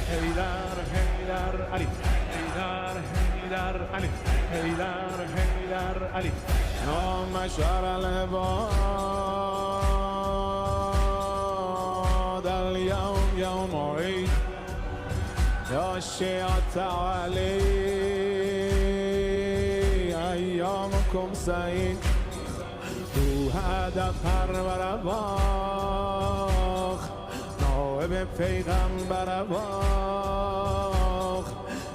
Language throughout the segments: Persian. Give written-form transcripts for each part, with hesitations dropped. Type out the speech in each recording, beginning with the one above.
حیدر حیدر علی حیدر حیدر علی حیدر حیدر علی نام شهر العباد اليوم يوم عيد يا شيعة علي أيامكم سعيد تو هدف پرور باخ نائب پیغمبر باخ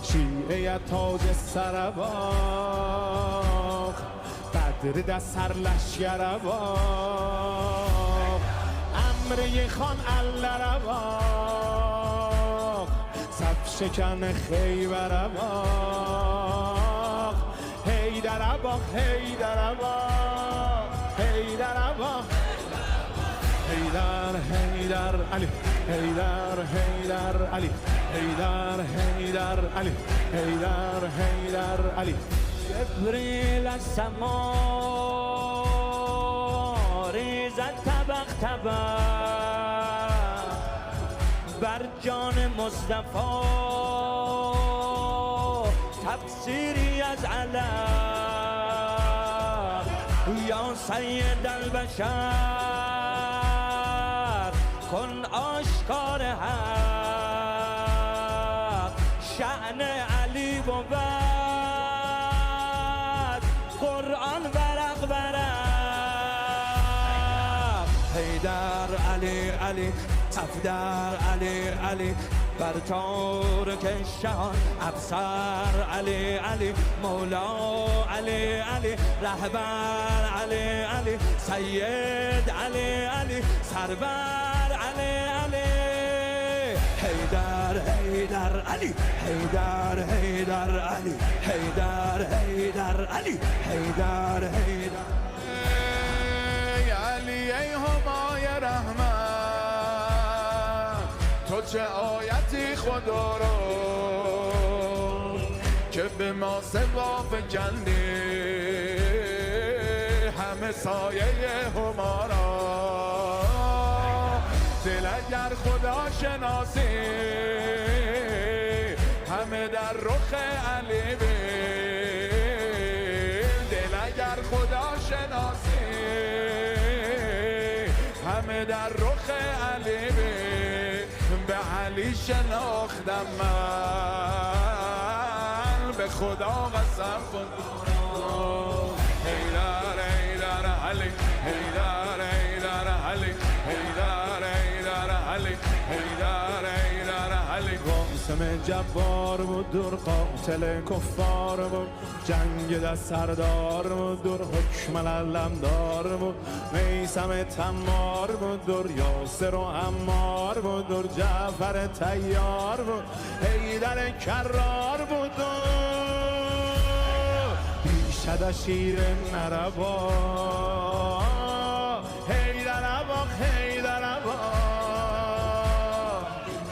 شیعه تاج سر باخ بدر در سر لشگر باخ امره خان الله باخ صف شکن خیبر باخ حیدر باخ حیدر باخ حیدر باخ حیدر حیدر علی حیدر حیدر علی حیدر حیدر علی حیدر حیدر علی جبریل از سما ریزد طبق طبق بر جان مصطفی تفسیری از علم یا سید البشر کن آشکار حق شأن علی بود قرآن ورق ورق حیدر علی علی صفدر علی علی بر تارک شان افسر علی علی مولا علی علی رهبر علی علی سید علی علی سرور علی علی حیدر حیدر علی حیدر حیدر علی حیدر حیدر علی حیدر حیدر ای علی ای همای رحمت تو چه آیتی خدا رو که به ما سوا فکندی همه سایه همارا دل اگر خدا شناسی همه در رخ علی بیل دل اگر خدا شناسی همه در رخ علی بیل به علی شناختم من به خدا قسم خودم حیدر حیدر علی حیدر حیدر علی حیدر حیدر علی حیدر حیدر علی قاسم جبار بود دور قاتل کفار بود جنگ دست سردار بود دور حکم علمدار بود میثم تمار بود دور یاسر و عمار بود دور جعفر طیار بود حیدر کرار بود بیشتر شیر نربا حیدر باخ حیدر باخ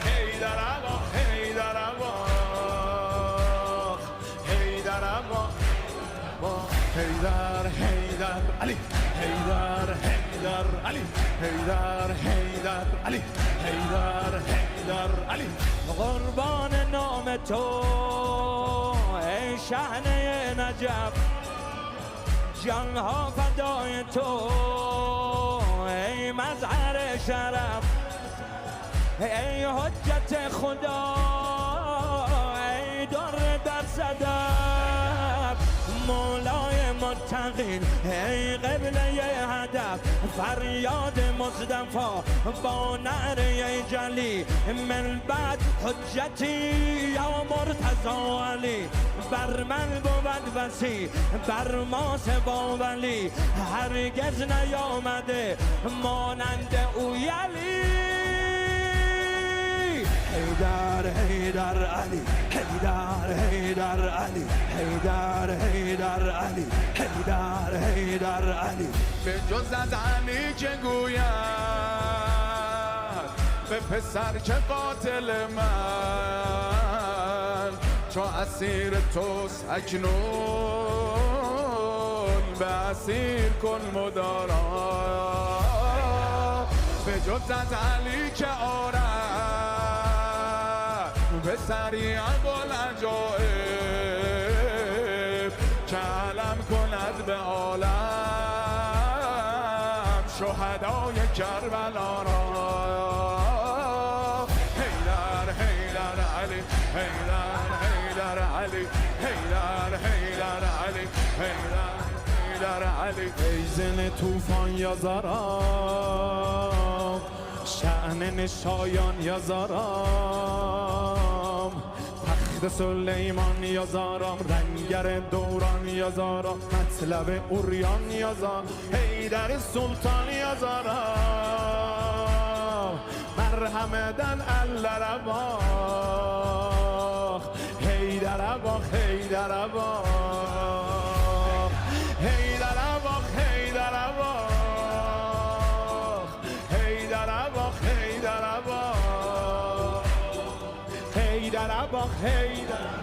حیدر باخ حیدر باخ حیدر باخ حیدر حیدر علی حیدر حیدر علی حیدر حیدر علی حیدر حیدر علی قربان نام تو ای شحنه نجف جانها فدای تو ای مظهر شرف ای حجت خدا ای در در صدف مولای متقین ای قبله هدف فریاد مصطفی با نعره جلی من بعد حجتی یا مرتضی علی بر من بود وسی بر ما سوا ولی هرگز نیامده مانند او یلی حیدر حیدر علی حیدر حیدر علی حیدر حیدر علی حیدر حیدر علی به جز از علی که گوید به پسر که قاتل من چو اسیر توست اکنون به اسیر کن مدارا به جز از علی که آرد پسری ابوالعجایب که علم کند به عالم شهدای کربلا را. حیدر حیدر علی حیدر حیدر علی حیدر حیدر علی حیدر حیدر علی. ای زن طوفان یا زارام شأن نشایان یا زارام تخت سلیمان یا زارام رنگر دوران یا زارام مطلب اوریان یا زارام حیدر سلطان یا زارام مرحمدن اللرباخ حیدر باخ حیدر باخ حیدر باخ حیدر باخ حیدر باخ حیدر باخ حیدر باخ حیدر